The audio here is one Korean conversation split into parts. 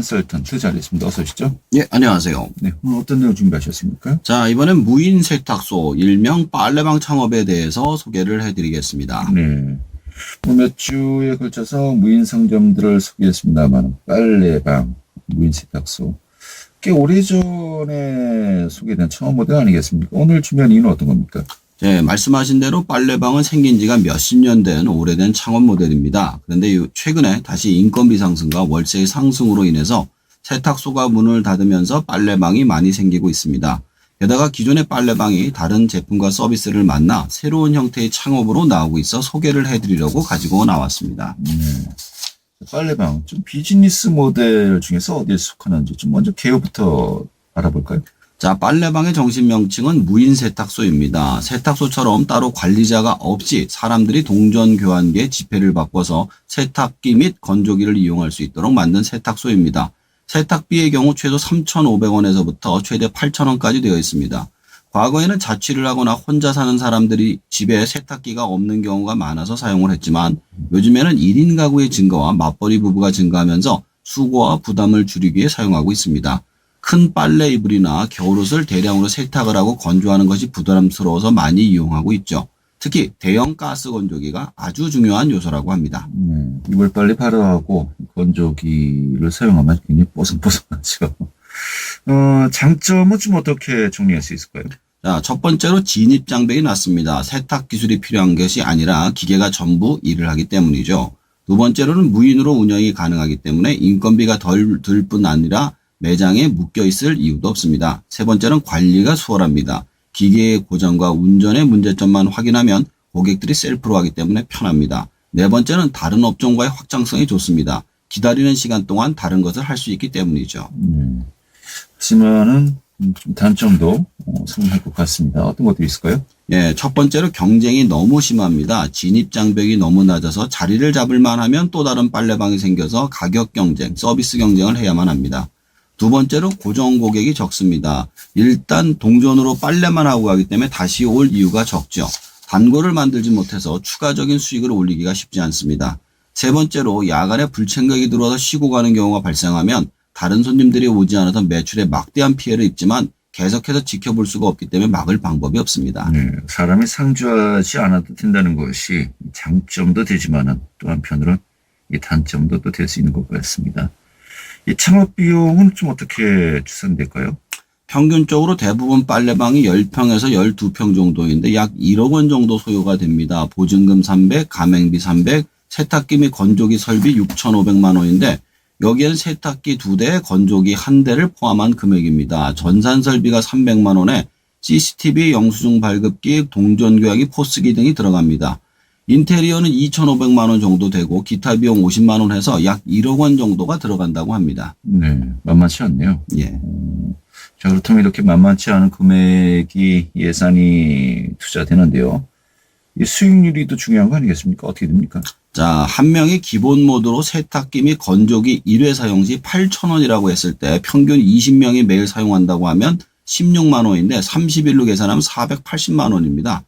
컨설턴트 자리했습니다. 어서 오시죠. 예, 안녕하세요. 네, 오늘 어떤 내용 준비하셨습니까? 자, 이번엔 무인 세탁소, 일명 빨래방 창업에 대해서 소개를 해드리겠습니다. 네. 몇 주에 걸쳐서 무인 상점들을 소개했습니다만, 빨래방, 무인 세탁소. 꽤 오래전에 소개된 창업 모델 아니겠습니까? 오늘 준비한 이유는 어떤 겁니까? 네, 말씀하신 대로 빨래방은 생긴 지가 몇십 년 된 오래된 창업 모델입니다. 그런데 최근에 다시 인건비 상승과 월세 상승으로 인해서 세탁소가 문을 닫으면서 빨래방이 많이 생기고 있습니다. 게다가 기존의 빨래방이 다른 제품과 서비스를 만나 새로운 형태의 창업으로 나오고 있어 소개를 해드리려고 가지고 나왔습니다. 빨래방, 좀 비즈니스 모델 중에서 어디에 속하는지 좀 먼저 개요부터 알아볼까요? 자, 빨래방의 정식 명칭은 무인 세탁소입니다. 세탁소처럼 따로 관리자가 없이 사람들이 동전 교환기에 지폐를 바꿔서 세탁기 및 건조기를 이용할 수 있도록 만든 세탁소입니다. 세탁비의 경우 최소 3,500원에서부터 최대 8,000원까지 되어 있습니다. 과거에는 자취를 하거나 혼자 사는 사람들이 집에 세탁기가 없는 경우가 많아서 사용을 했지만 요즘에는 1인 가구의 증가와 맞벌이 부부가 증가하면서 수고와 부담을 줄이기 위해 사용하고 있습니다. 큰 빨래 이불이나 겨울옷을 대량으로 세탁을 하고 건조하는 것이 부담스러워서 많이 이용하고 있죠. 특히 대형 가스 건조기가 아주 중요한 요소라고 합니다. 이불 빨리 바로하고 건조기를 사용하면 굉장히 뽀송뽀송하죠. 장점은 좀 어떻게 정리할 수 있을까요? 자, 첫 번째로 진입 장벽이 낮습니다. 세탁 기술이 필요한 것이 아니라 기계가 전부 일을 하기 때문이죠. 두 번째로는 무인으로 운영이 가능하기 때문에 인건비가 덜 들 뿐 아니라 매장에 묶여 있을 이유도 없습니다. 세 번째는 관리가 수월합니다. 기계의 고장과 운전의 문제점만 확인하면 고객들이 셀프로 하기 때문에 편합니다. 네 번째는 다른 업종과의 확장성이 좋습니다. 기다리는 시간 동안 다른 것을 할 수 있기 때문이죠. 하지만은 좀 단점도 성공할 것 같습니다. 어떤 것들이 있을까요? 예, 첫 번째로 경쟁이 너무 심합니다. 진입 장벽이 너무 낮아서 자리를 잡을 만하면 또 다른 빨래방이 생겨서 가격 경쟁, 서비스 경쟁을 해야만 합니다. 두 번째로 고정 고객이 적습니다. 일단 동전으로 빨래만 하고 가기 때문에 다시 올 이유가 적죠. 단골을 만들지 못해서 추가적인 수익을 올리기가 쉽지 않습니다. 세 번째로 야간에 불청객이 들어와서 쉬고 가는 경우가 발생하면 다른 손님들이 오지 않아서 매출에 막대한 피해를 입지만 계속해서 지켜볼 수가 없기 때문에 막을 방법이 없습니다. 사람이 상주하지 않아도 된다는 것이 장점도 되지만은 또 한편으로는 이 단점도 또 될 수 있는 것 같습니다. 이 창업 비용은 좀 어떻게 추산될까요? 평균적으로 대부분 빨래방이 10평에서 12평 정도인데 약 1억 원 정도 소요가 됩니다. 보증금 300, 가맹비 300, 세탁기 및 건조기 설비 6,500만 원인데 여기엔 세탁기 2대, 건조기 1대를 포함한 금액입니다. 전산 설비가 300만 원에 CCTV, 영수증 발급기, 동전 교환기, 포스기 등이 들어갑니다. 인테리어는 2,500만 원 정도 되고 기타 비용 50만 원 해서 약 1억 원 정도가 들어간다고 합니다. 네, 만만치 않네요. 예. 자, 그렇다면 이렇게 만만치 않은 금액이 예산이 투자되는데요. 이 수익률이 또 중요한 거 아니겠습니까? 어떻게 됩니까? 자, 한 명이 기본 모드로 세탁기 및 건조기 1회 사용 시 8,000원이라고 했을 때 평균 20명이 매일 사용한다고 하면 16만 원인데 30일로 계산하면 480만 원입니다.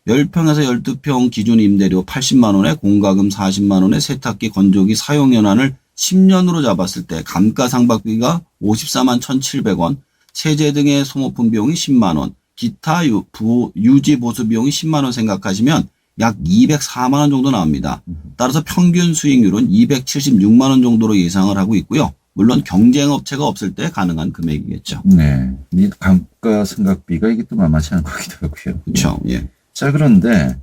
10평에서 12평 기준 임대료 80만 원에 공과금 40만 원에 세탁기 건조기 사용 연한을 10년으로 잡았을 때 감가상각비가 54만 1,700원, 세제 등의 소모품 비용이 10만 원, 기타 유지 보수 비용이 10만 원 생각하시면 약 204만 원 정도 나옵니다. 따라서 평균 수익률은 276만 원 정도로 예상을 하고 있고요. 물론 경쟁업체가 없을 때 가능한 금액이겠죠. 네. 이 감가상각비가 이게 또 만만치 않은 것 같기도 하고요. 그렇죠. 예. 자, 그런데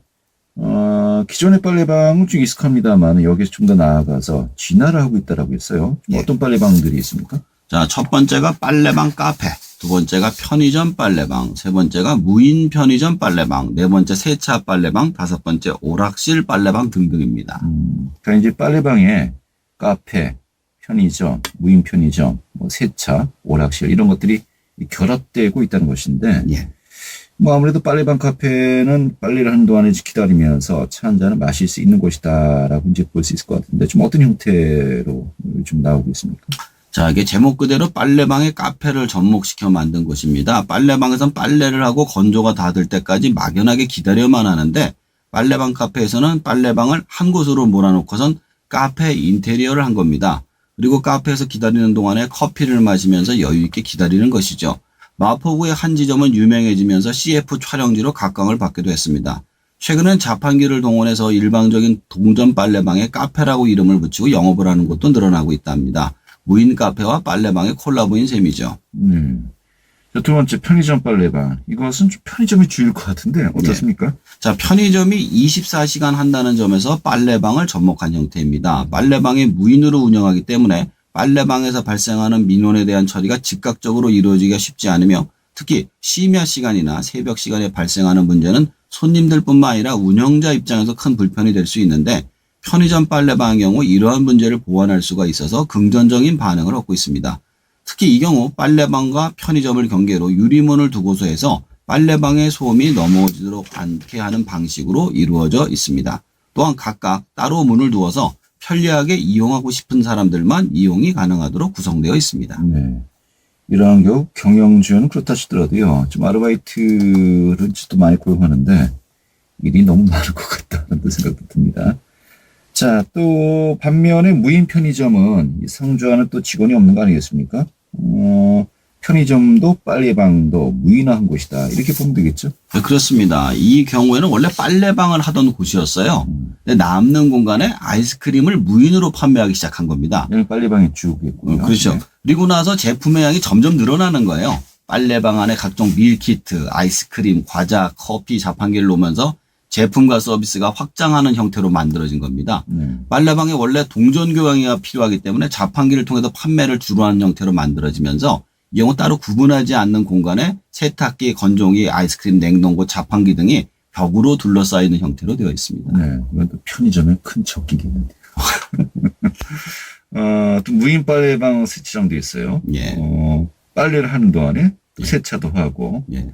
기존의 빨래방은 좀 익숙합니다만 여기서 좀 더 나아가서 진화를 하고 있다라고 했어요. 예. 어떤 빨래방들이 있습니까? 자, 첫 번째가 빨래방 카페, 두 번째가 편의점 빨래방, 세 번째가 무인 편의점 빨래방, 네 번째 세차 빨래방, 다섯 번째 오락실 빨래방 등등입니다. 그러니까 이제 빨래방에 카페, 편의점, 무인 편의점, 뭐 세차, 오락실 이런 것들이 결합되고 있다는 것인데 예. 뭐 아무래도 빨래방 카페는 빨래를 하는 동안에 기다리면서 차 한 잔을 마실 수 있는 곳이다라고 이제 볼 수 있을 것 같은데 좀 어떤 형태로 좀 나오고 있습니까? 자, 이게 제목 그대로 빨래방의 카페를 접목시켜 만든 곳입니다. 빨래방에선 빨래를 하고 건조가 다 될 때까지 막연하게 기다려만 하는데 빨래방 카페에서는 빨래방을 한 곳으로 몰아놓고선 카페 인테리어를 한 겁니다. 그리고 카페에서 기다리는 동안에 커피를 마시면서 여유 있게 기다리는 것이죠. 마포구의 한 지점은 유명해지면서 CF 촬영지로 각광을 받기도 했습니다. 최근엔 자판기를 동원해서 일방적인 동전 빨래방에 카페라고 이름을 붙이고 영업을 하는 곳도 늘어나고 있답니다. 무인 카페와 빨래방의 콜라보인 셈이죠. 자, 두 번째 편의점 빨래방. 이것은 좀 편의점이 주일 것 같은데 어떻습니까? 자, 편의점이 24시간 한다는 점에서 빨래방을 접목한 형태입니다. 빨래방이 무인으로 운영하기 때문에 빨래방에서 발생하는 민원에 대한 처리가 즉각적으로 이루어지기가 쉽지 않으며 특히 심야 시간이나 새벽 시간에 발생하는 문제는 손님들뿐만 아니라 운영자 입장에서 큰 불편이 될 수 있는데 편의점 빨래방의 경우 이러한 문제를 보완할 수가 있어서 긍정적인 반응을 얻고 있습니다. 특히 이 경우 빨래방과 편의점을 경계로 유리문을 두고서 해서 빨래방의 소음이 넘어오지도록 않게 하는 방식으로 이루어져 있습니다. 또한 각각 따로 문을 두어서 편리하게 이용하고 싶은 사람들만 이용이 가능하도록 구성되어 있습니다. 네. 이러한 경우 경영지원은 그렇다 치더라도요. 좀 아르바이트를 또 많이 고용하는데 일이 너무 많을 것 같다는 생각도 듭니다. 자, 또 반면에 무인 편의점은 상주하는 또 직원이 없는 거 아니겠습니까? 편의점도 빨래방도 무인화한 곳이다. 이렇게 보면 되겠죠? 네, 그렇습니다. 이 경우에는 원래 빨래방을 하던 곳이었어요. 근데 남는 공간에 아이스크림을 무인으로 판매하기 시작한 겁니다. 여기 빨래방이 주겠고요. 그렇죠. 네. 그리고 나서 제품의 양이 점점 늘어나는 거예요. 빨래방 안에 각종 밀키트, 아이스크림, 과자, 커피, 자판기를 놓으면서 제품과 서비스가 확장하는 형태로 만들어진 겁니다. 빨래방에 원래 동전 교환기가 필요하기 때문에 자판기를 통해서 판매를 주로 하는 형태로 만들어지면서 이 경우 따로 구분하지 않는 공간에 세탁기, 건조기, 아이스크림, 냉동고, 자판기 등이 벽으로 둘러싸여 있는 형태로 되어 있습니다. 네, 이건 또 편의점의 큰 적기겠는데요. 또 무인 빨래방 세차장 돼 있어요. 예. 빨래를 하는 동안에 예. 세차도 하고, 예.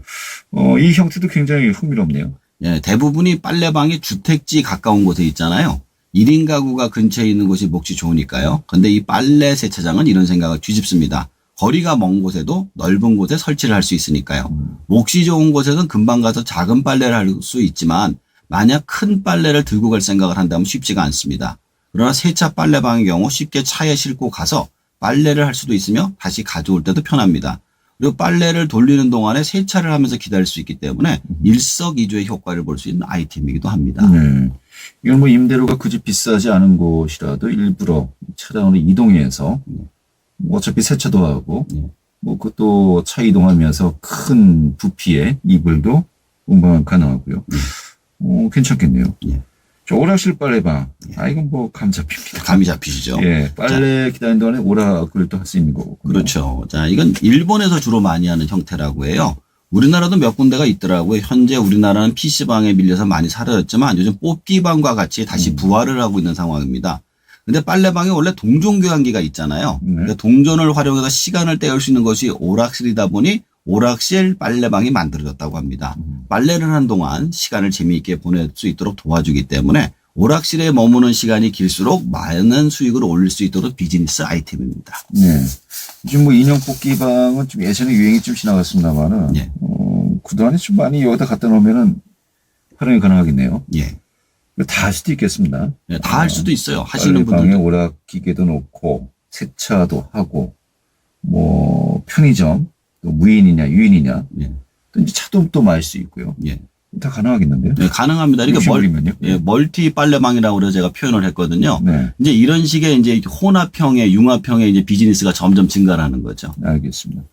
이 형태도 굉장히 흥미롭네요. 예, 대부분이 빨래방이 주택지 가까운 곳에 있잖아요. 1인 가구가 근처에 있는 곳이 몫이 좋으니까요. 근데 이 빨래 세차장은 이런 생각을 뒤집습니다. 거리가 먼 곳에도 넓은 곳에 설치를 할 수 있으니까요. 몫이 좋은 곳에는 금방 가서 작은 빨래를 할 수 있지만 만약 큰 빨래를 들고 갈 생각을 한다면 쉽지가 않습니다. 그러나 세차 빨래방의 경우 쉽게 차에 싣고 가서 빨래를 할 수도 있으며 다시 가져올 때도 편합니다. 그리고 빨래를 돌리는 동안에 세차를 하면서 기다릴 수 있기 때문에 일석이조의 효과를 볼 수 있는 아이템이기도 합니다. 네. 이건 뭐 임대료가 그지 비싸지 않은 곳이라도 일부러 차량으로 이동해서 어차피 세차도 하고 뭐 그것도 차 이동하면서 큰 부피의 이불도 운반 가능하고요. 괜찮겠네요. 예. 저 오락실 빨래방. 이건 뭐 감 잡힙니다. 감이 잡히시죠? 예. 빨래 기다리는 동안에 오락을 또 할 수 있는 거고. 그렇죠. 자, 이건 일본에서 주로 많이 하는 형태라고 해요. 우리나라도 몇 군데가 있더라고요. 현재 우리나라는 PC방에 밀려서 많이 사라졌지만 요즘 뽑기방과 같이 다시 부활을 하고 있는 상황입니다. 근데 빨래방에 원래 동전교환기가 있잖아요. 그러니까 동전을 활용해서 시간을 때울 수 있는 것이 오락실이다 보니 오락실 빨래방이 만들어졌다고 합니다. 빨래를 하는 동안 시간을 재미있게 보낼 수 있도록 도와주기 때문에 오락실에 머무는 시간이 길수록 많은 수익을 올릴 수 있도록 비즈니스 아이템입니다. 네. 요즘 뭐 인형 뽑기방은 좀 예전에 유행이 좀 지나갔습니다만은, 예. 그동안에 좀 많이 여기다 갖다 놓으면은 활용이 가능하겠네요. 예. 다 할 수도 있겠습니다. 네, 다 할 수도 있어요. 하시는 빨래방에 분들도. 오락 기계도 놓고 세차도 하고 뭐 편의점 또 무인이냐 유인이냐 예. 또 이제 차도 또 마실 수 있고요. 예. 다 가능하겠는데요. 네, 가능합니다. 이게 욕심부리면요. 멀티 빨래방이라고 그래서 제가 표현을 했거든요. 네, 이제 이런 식의 이제 혼합형의 융합형의 이제 비즈니스가 점점 증가하는 거죠. 알겠습니다.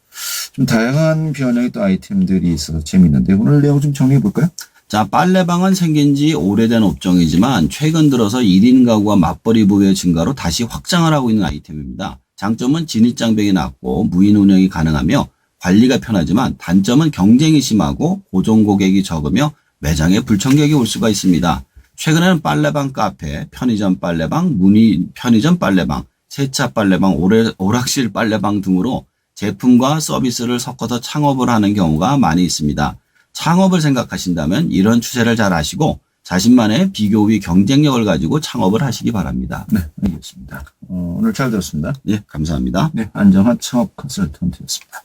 좀 다양한 변형의 또 아이템들이 있어서 재밌는데 오늘 내용 좀 정리해 볼까요? 자, 빨래방은 생긴 지 오래된 업종이지만 최근 들어서 1인 가구와 맞벌이 부부의 증가로 다시 확장을 하고 있는 아이템입니다. 장점은 진입장벽이 낮고 무인 운영이 가능하며 관리가 편하지만 단점은 경쟁이 심하고 고정 고객이 적으며 매장에 불청객이 올 수가 있습니다. 최근에는 빨래방 카페, 편의점 빨래방, 무인 편의점 빨래방, 세차 빨래방, 오락실 빨래방 등으로 제품과 서비스를 섞어서 창업을 하는 경우가 많이 있습니다. 창업을 생각하신다면 이런 추세를 잘 아시고 자신만의 비교의 경쟁력을 가지고 창업을 하시기 바랍니다. 네, 알겠습니다. 오늘 잘 들었습니다. 네, 감사합니다. 네, 안정환 창업 컨설턴트였습니다.